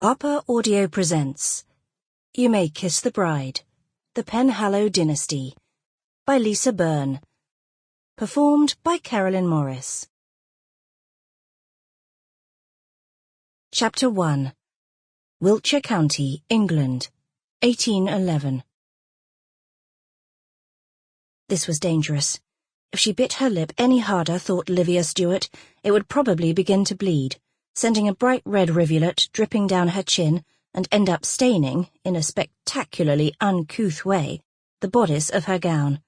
Upper Audio presents You May Kiss the Bride, The Penhallow Dynasty, by Lisa Berne. Performed by Carolyn Morris. Chapter 1. Wiltshire County, England, 1811. This was dangerous. If she bit her lip any harder, thought Livia Stuart, it would probably begin to bleed, sending a bright red rivulet dripping down her chin and end up staining, in a spectacularly uncouth way, the bodice of her gown.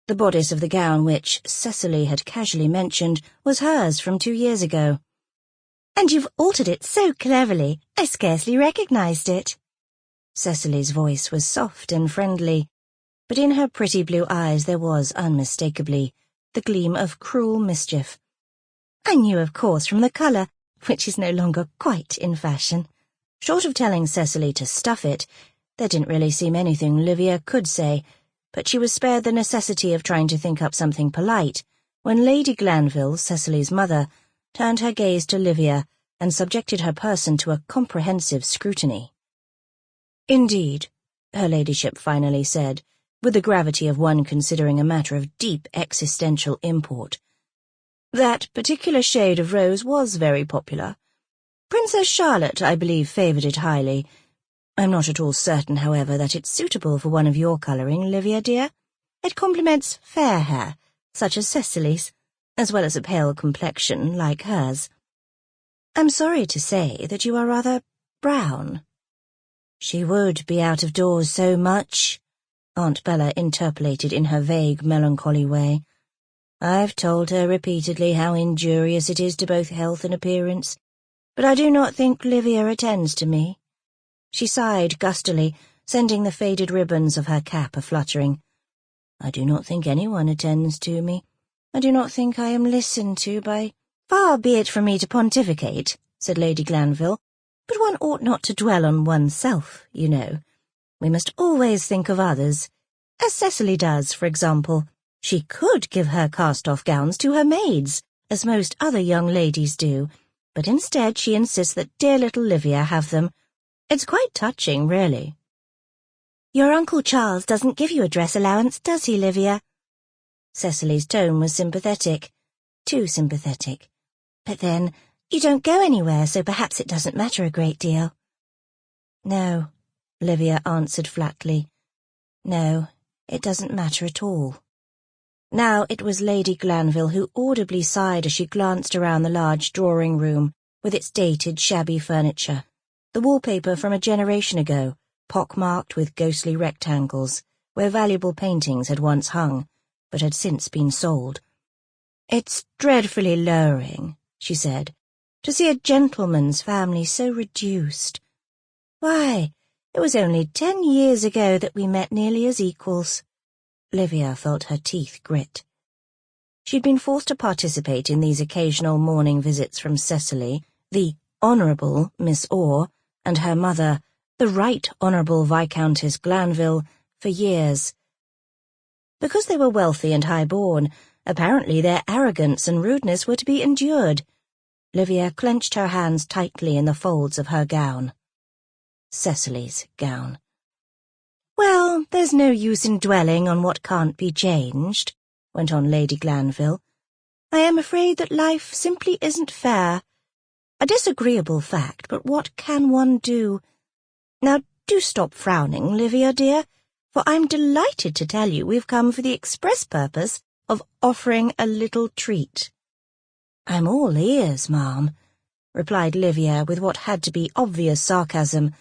The bodice of the gown which, Cecily had casually mentioned, was hers from 2 years ago. "And you've altered it so cleverly, I scarcely recognized it." Cecily's voice was soft and friendly, but in her pretty blue eyes there was, unmistakably, the gleam of cruel mischief. "I knew, of course, from the colour, which is no longer quite in fashion." Short of telling Cecily to stuff it, there didn't really seem anything Livia could say, but she was spared the necessity of trying to think up something polite when Lady Glanville, Cecily's mother, turned her gaze to Livia and subjected her person to a comprehensive scrutiny. "Indeed," her ladyship finally said, with the gravity of one considering a matter of deep existential import. "That particular shade of rose was very popular. Princess Charlotte, I believe, favoured it highly. I'm not at all certain, however, that it's suitable for one of your colouring, Livia dear. It complements fair hair, such as Cecily's, as well as a pale complexion like hers. I'm sorry to say that you are rather brown." "She would be out of doors so much," Aunt Bella interpolated in her vague, melancholy way. "I've told her repeatedly how injurious it is to both health and appearance, but I do not think Livia attends to me." She sighed gustily, sending the faded ribbons of her cap a-fluttering. "I do not think anyone attends to me. I do not think I am listened to by—" "Far be it from me to pontificate," said Lady Glanville, "but one ought not to dwell on oneself, you know. We must always think of others, as Cecily does, for example. She could give her cast-off gowns to her maids, as most other young ladies do, but instead she insists that dear little Livia have them. It's quite touching, really." "Your Uncle Charles doesn't give you a dress allowance, does he, Livia?" Cecily's tone was sympathetic, too sympathetic. "But then, you don't go anywhere, so perhaps it doesn't matter a great deal." "No," Livia answered flatly. "No, it doesn't matter at all." Now it was Lady Glanville who audibly sighed as she glanced around the large drawing-room with its dated, shabby furniture, the wallpaper from a generation ago, pock-marked with ghostly rectangles, where valuable paintings had once hung, but had since been sold. "It's dreadfully lowering," she said, "to see a gentleman's family so reduced. Why, it was only 10 years ago that we met nearly as equals." Livia felt her teeth grit. She'd been forced to participate in these occasional morning visits from Cecily, the Honourable Miss Orr, and her mother, the Right Honourable Viscountess Glanville, for years. Because they were wealthy and high-born, apparently their arrogance and rudeness were to be endured. Livia clenched her hands tightly in the folds of her gown. Cecily's gown. "Well, there's no use in dwelling on what can't be changed," went on Lady Glanville. "I am afraid that life simply isn't fair. A disagreeable fact, but what can one do? Now do stop frowning, Livia dear, for I'm delighted to tell you we've come for the express purpose of offering a little treat." "I'm all ears, ma'am," replied Livia with what had to be obvious sarcasm,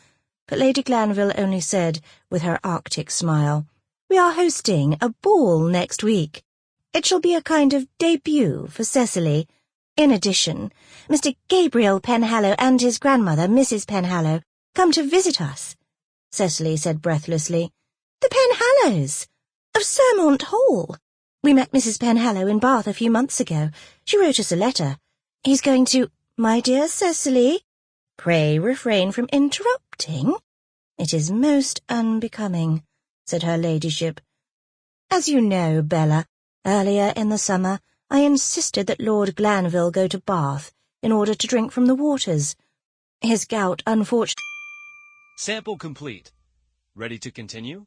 but Lady Glanville only said, with her Arctic smile, "We are hosting a ball next week. It shall be a kind of debut for Cecily. In addition, Mr. Gabriel Penhallow and his grandmother, Mrs. Penhallow, come to visit us," Cecily said breathlessly. "The Penhallows, of Sermont Hall. We met Mrs. Penhallow in Bath a few months ago. She wrote us a letter. He's going to—" "My dear Cecily, pray refrain from interrupting. It is most unbecoming," said her ladyship. "As you know, Bella, earlier in the summer I insisted that Lord Glanville go to Bath in order to drink from the waters. His gout, unfortunately... Sample complete. Ready to continue?